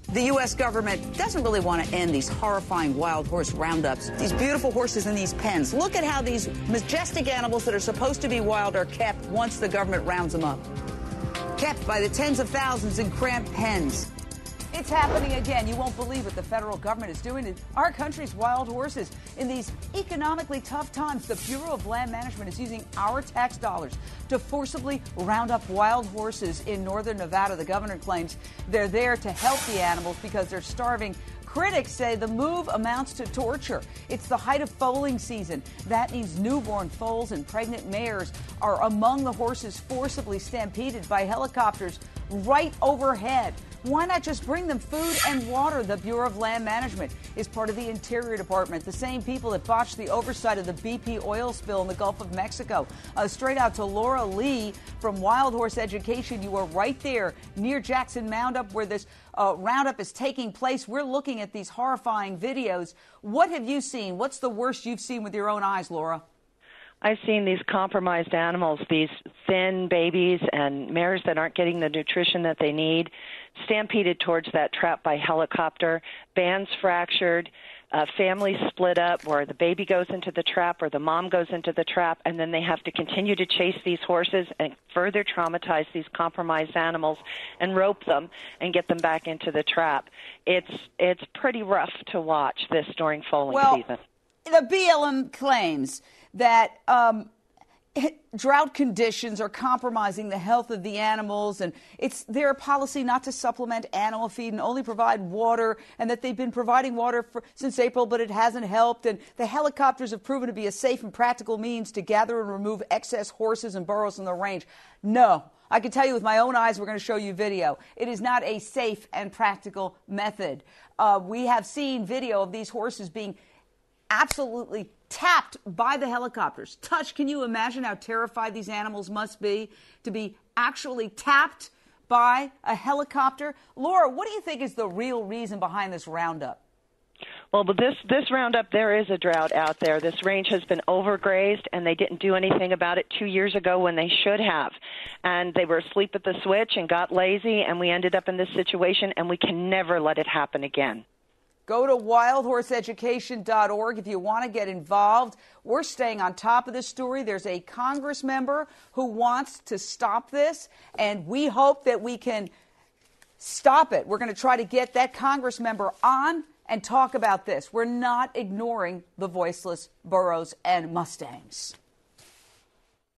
The U.S. government doesn't really want to end these horrifying wild horse roundups. These beautiful horses in these pens. Look at how these majestic animals that are supposed to be wild are kept once the government rounds them up. Kept by the tens of thousands in cramped pens. It's happening again. You won't believe what the federal government is doing to our country's wild horses. In these economically tough times, the Bureau of Land Management is using our tax dollars to forcibly round up wild horses in northern Nevada. The governor claims they're there to help the animals because they're starving. Critics say the move amounts to torture. It's the height of foaling season. That means newborn foals and pregnant mares are among the horses forcibly stampeded by helicopters right overhead. Why not just bring them food and water? The Bureau of Land Management is part of the Interior Department, the same people that botched the oversight of the BP oil spill in the Gulf of Mexico. Straight out to Laura Lee from Wild Horse Education. You are right there near Jackson Roundup where this roundup is taking place. We're looking at these horrifying videos. What have you seen? What's the worst you've seen with your own eyes, Laura? I've seen these compromised animals, these thin babies and mares that aren't getting the nutrition that they need, stampeded towards that trap by helicopter, bands fractured, families split up where the baby goes into the trap or the mom goes into the trap, and then they have to continue to chase these horses and further traumatize these compromised animals and rope them and get them back into the trap. It's pretty rough to watch this during foaling season. The BLM claims that drought conditions are compromising the health of the animals, and it's their policy not to supplement animal feed and only provide water, and that they've been providing water since April, but it hasn't helped. And the helicopters have proven to be a safe and practical means to gather and remove excess horses and burros from the range. No. I can tell you with my own eyes, we're going to show you video. It is not a safe and practical method. We have seen video of these horses being absolutely tapped by the helicopters. Touch, can you imagine how terrified these animals must be to be actually tapped by a helicopter? Laura, what do you think is the real reason behind this roundup? Well, but this roundup, there is a drought out there. This range has been overgrazed, and they didn't do anything about it 2 years ago when they should have. And they were asleep at the switch and got lazy, and we ended up in this situation, and we can never let it happen again. Go to wildhorseeducation.org if you want to get involved. We're staying on top of this story. There's a Congress member who wants to stop this, and we hope that we can stop it. We're going to try to get that Congress member on and talk about this. We're not ignoring the voiceless burros and Mustangs.